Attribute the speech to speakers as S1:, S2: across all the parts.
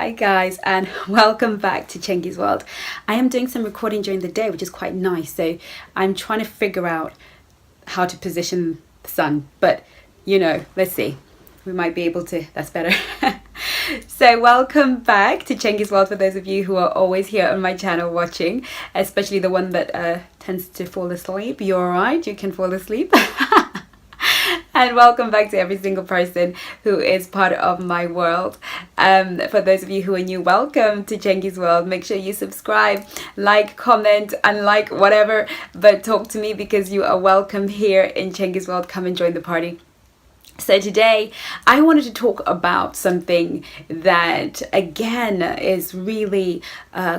S1: Hi guys, and welcome back to Chengi's World. I am doing some recording during the day, which is quite nice, so I'm trying to figure out how to position the sun, but let's see. We might be able to. That's better. So welcome back to Chengi's World for those of you who are always here on my channel watching, especially the one that tends to fall asleep. You're alright, you can fall asleep. And welcome back to every single person who is part of my world. For those of you who are new, welcome to Chengi's World. Make sure you subscribe, like, comment, unlike, whatever, but talk to me because you are welcome here in Chengi's World. Come and join the party. So today I wanted to talk about something that again is really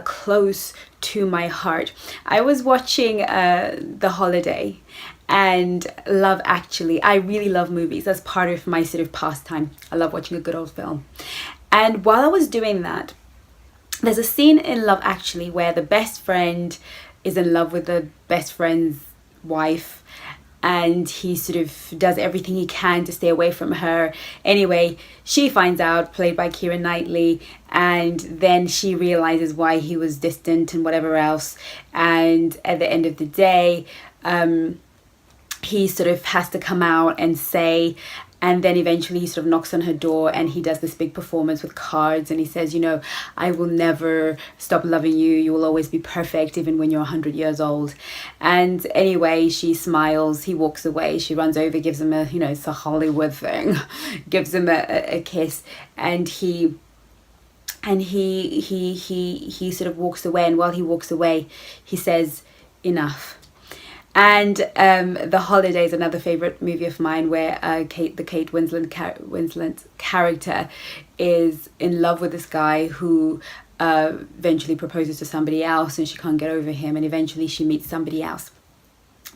S1: close to my heart. I was watching The Holiday and Love Actually. I really love movies. That's part of my sort of pastime. I love watching a good old film. And while I was doing that, there's a scene in Love Actually where the best friend is in love with the best friend's wife, and he sort of does everything he can to stay away from her. Anyway, she finds out, played by Keira Knightley, and then she realizes why he was distant and whatever else. And at the end of the day, he sort of has to come out and say, and then eventually he sort of knocks on her door and he does this big performance with cards and he says, I will never stop loving you. You will always be perfect, even when you're 100 years old. And anyway, she smiles, he walks away, she runs over, gives him a, it's a Hollywood thing, gives him a kiss, and he sort of walks away. And while he walks away, he says, enough. And The Holiday is another favourite movie of mine where Kate Winslet character is in love with this guy who eventually proposes to somebody else, and she can't get over him, and eventually she meets somebody else.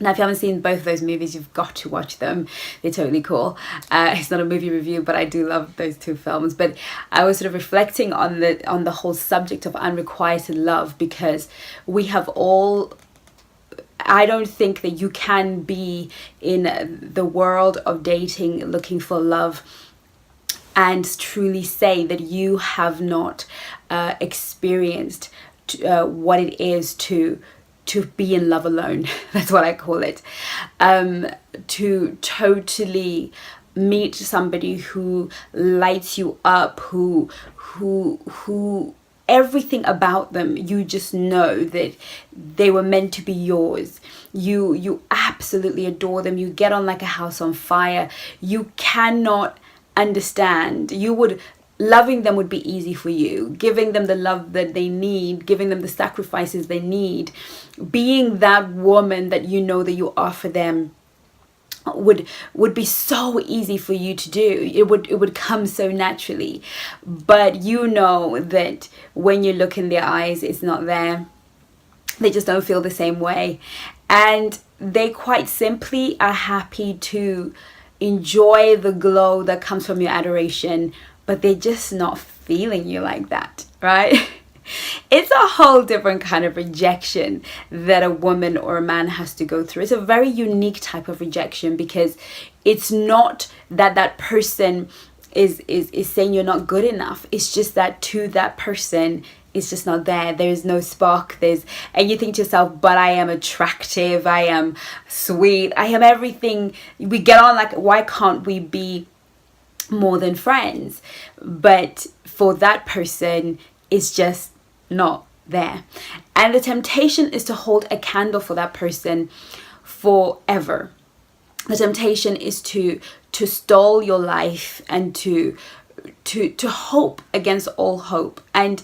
S1: Now, if you haven't seen both of those movies, you've got to watch them. They're totally cool. It's not a movie review, but I do love those two films. But I was sort of reflecting on the whole subject of unrequited love, because we have all... I don't think that you can be in the world of dating looking for love and truly say that you have not experienced what it is to be in love alone. That's what I call it. To totally meet somebody who lights you up, who everything about them, you just know that they were meant to be yours. You absolutely adore them. You get on like a house on fire. You cannot understand. Loving them would be easy for you. Giving them the love that they need, giving them the sacrifices they need, being that woman that you know that you are for them would be so easy for you to do. It would come so naturally. But you know that when you look in their eyes, it's not there. They just don't feel the same way, and they quite simply are happy to enjoy the glow that comes from your adoration, but they're just not feeling you like that, right? It's a whole different kind of rejection that a woman or a man has to go through. It's a very unique type of rejection, because it's not that person is saying you're not good enough. It's just that to that person, it's just not there. There's no spark. And you think to yourself, but I am attractive, I am sweet, I am everything. We get on like, why can't we be more than friends? But for that person, it's just not there. And the temptation is to hold a candle for that person forever. The temptation is to stall your life and to hope against all hope, and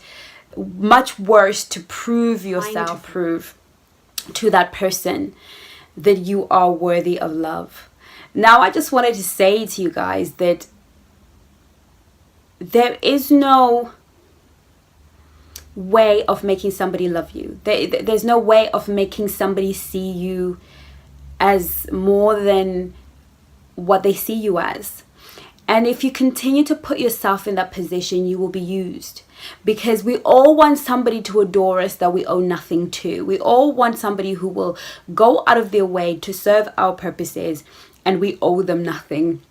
S1: much worse, to prove yourself, prove to that person that you are worthy of love. Now, I just wanted to say to you guys that there is no way of making somebody love you. There's no way of making somebody see you as more than what they see you as. And if you continue to put yourself in that position, you will be used. Because we all want somebody to adore us that we owe nothing to. We all want somebody who will go out of their way to serve our purposes, and we owe them nothing.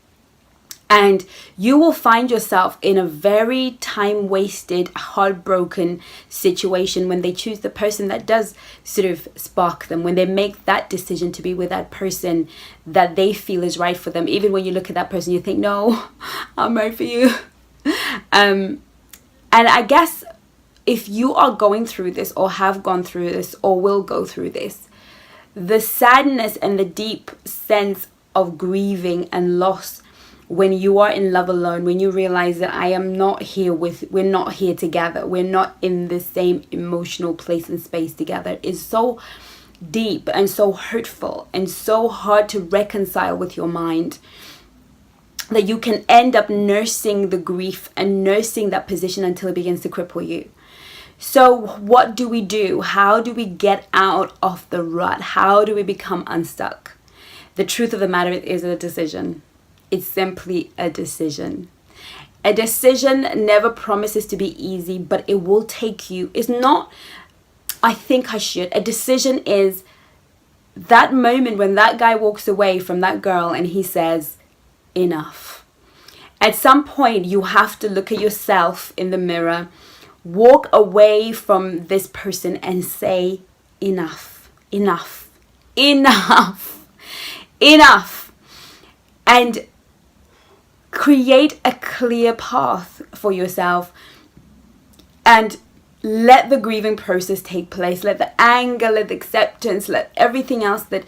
S1: And you will find yourself in a very time-wasted, heartbroken situation when they choose the person that does sort of spark them, when they make that decision to be with that person that they feel is right for them. Even when you look at that person, you think, no, I'm right for you. And I guess if you are going through this, or have gone through this, or will go through this, the sadness and the deep sense of grieving and loss when you are in love alone, when you realize that we're not here together, we're not in the same emotional place and space together, is so deep and so hurtful and so hard to reconcile with your mind, that you can end up nursing the grief and nursing that position until it begins to cripple you. So what do we do? How do we get out of the rut? How do we become unstuck? The truth of the matter is a decision. It's simply a decision. A decision never promises to be easy, but it will take you. It's not, I think I should. A decision is that moment when that guy walks away from that girl and he says, enough. At some point, you have to look at yourself in the mirror, walk away from this person and say, enough, enough, enough, enough. And create a clear path for yourself and let the grieving process take place. Let the anger, let the acceptance, let everything else that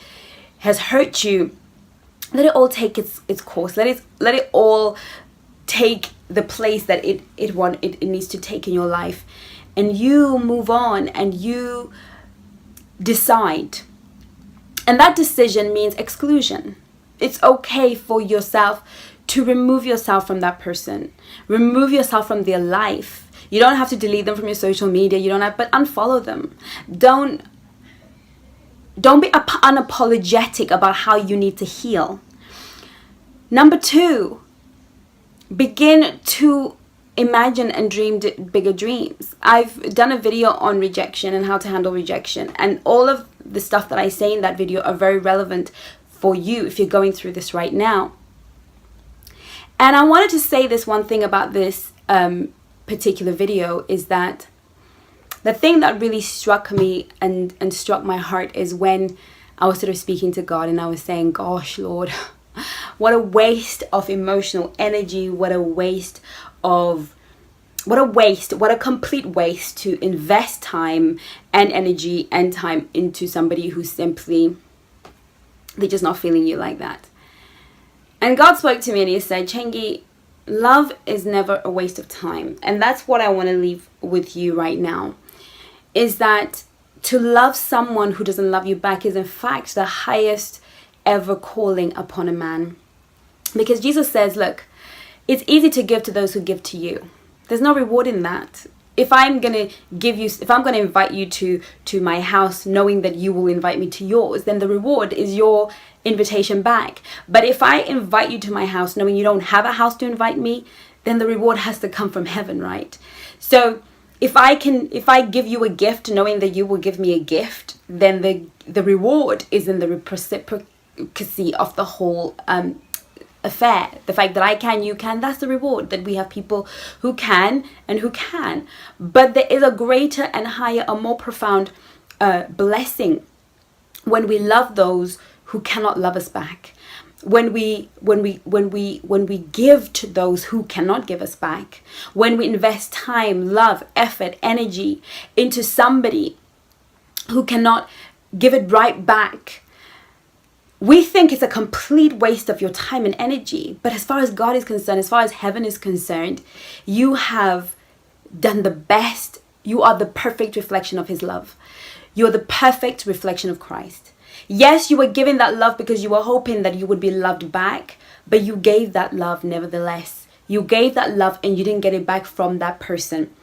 S1: has hurt you, let it all take its course. Let it all take the place that it needs to take in your life. And you move on and you decide. And that decision means exclusion. It's okay for yourself to remove yourself from that person. Remove yourself from their life. You don't have to delete them from your social media. But unfollow them. Don't be unapologetic about how you need to heal. Number 2, begin to imagine and dream bigger dreams. I've done a video on rejection and how to handle rejection. And all of the stuff that I say in that video are very relevant for you if you're going through this right now. And I wanted to say this one thing about this particular video is that the thing that really struck me and struck my heart is when I was sort of speaking to God and I was saying, gosh, Lord, what a waste of emotional energy, what a complete waste to invest time and energy and time into somebody who simply, they're just not feeling you like that. And God spoke to me and he said, Chengi, love is never a waste of time. And that's what I want to leave with you right now, is that to love someone who doesn't love you back is in fact the highest ever calling upon a man. Because Jesus says, look, it's easy to give to those who give to you. There's no reward in that. If I'm going to invite you to my house knowing that you will invite me to yours, then the reward is your invitation back. But if I invite you to my house knowing you don't have a house to invite me, then the reward has to come from heaven, right? So if I give you a gift knowing that you will give me a gift, then the reward is in the reciprocity of the whole affair. The fact that I can, you can, that's the reward, that we have people who can and who can. But there is a greater and higher, a more profound blessing when we love those who cannot love us back. When we give to those who cannot give us back. When we invest time, love, effort, energy into somebody who cannot give it right back. We think it's a complete waste of your time and energy. But as far as God is concerned, as far as heaven is concerned, you have done the best. You are the perfect reflection of his love. You are the perfect reflection of Christ. Yes, you were giving that love because you were hoping that you would be loved back, but you gave that love nevertheless. You gave that love and you didn't get it back from that person.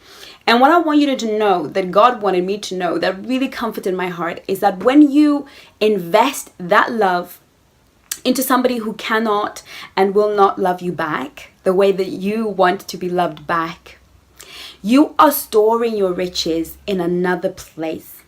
S1: And what I want you to know, that God wanted me to know, that really comforted my heart, is that when you invest that love into somebody who cannot and will not love you back the way that you want to be loved back, you are storing your riches in another place.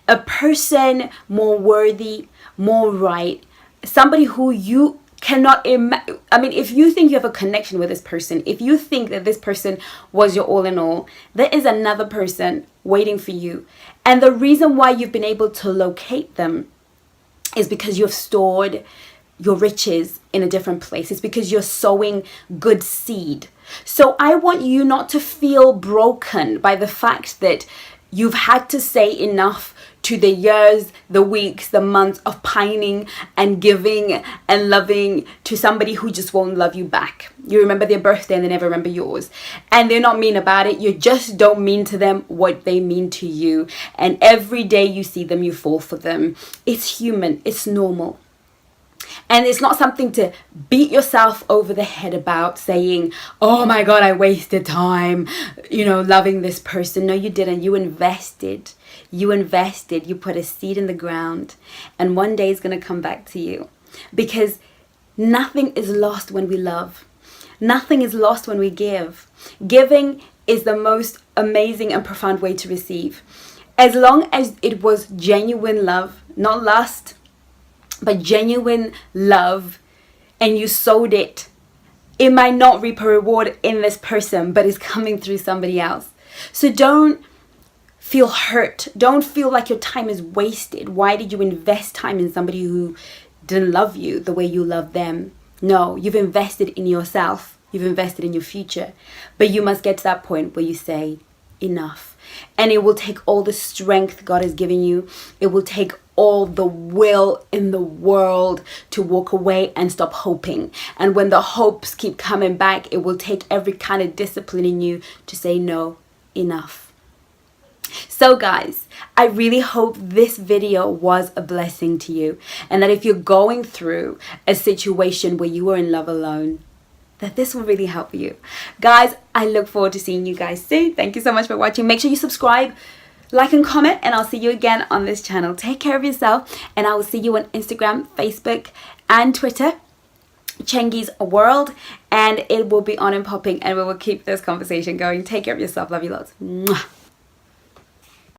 S1: A person more worthy, more right, somebody who you cannot I mean, if you think you have a connection with this person, if you think that this person was your all in all, there is another person waiting for you. And the reason why you've been able to locate them is because you've stored your riches in a different place. It's because you're sowing good seed. So I want you not to feel broken by the fact that you've had to say enough to the years, the weeks, the months of pining and giving and loving to somebody who just won't love you back. You remember their birthday and they never remember yours. And they're not mean about it. You just don't mean to them what they mean to you. And every day you see them, you fall for them. It's human. It's normal. And it's not something to beat yourself over the head about, saying, oh my God, I wasted time, loving this person. No, you didn't. You invested. You put a seed in the ground, and one day it's going to come back to you, because nothing is lost when we love. Nothing is lost when we give. Giving is the most amazing and profound way to receive. As long as it was genuine love, not lust, but genuine love, and you sowed it, it might not reap a reward in this person, but it's coming through somebody else. So don't feel hurt. Don't feel like your time is wasted. Why did you invest time in somebody who didn't love you the way you love them? No, you've invested in yourself. You've invested in your future. But you must get to that point where you say, enough. And it will take all the strength God has given you. It will take all the will in the world to walk away and stop hoping. And when the hopes keep coming back, it will take every kind of discipline in you to say, no, enough. So guys, I really hope this video was a blessing to you, and that if you're going through a situation where you are in love alone, that this will really help you. Guys, I look forward to seeing you guys soon. Thank you so much for watching. Make sure you subscribe, like and comment, and I'll see you again on this channel. Take care of yourself, and I will see you on Instagram, Facebook and Twitter, Chengi's World, and it will be on and popping, and we will keep this conversation going. Take care of yourself. Love you lots. Mwah.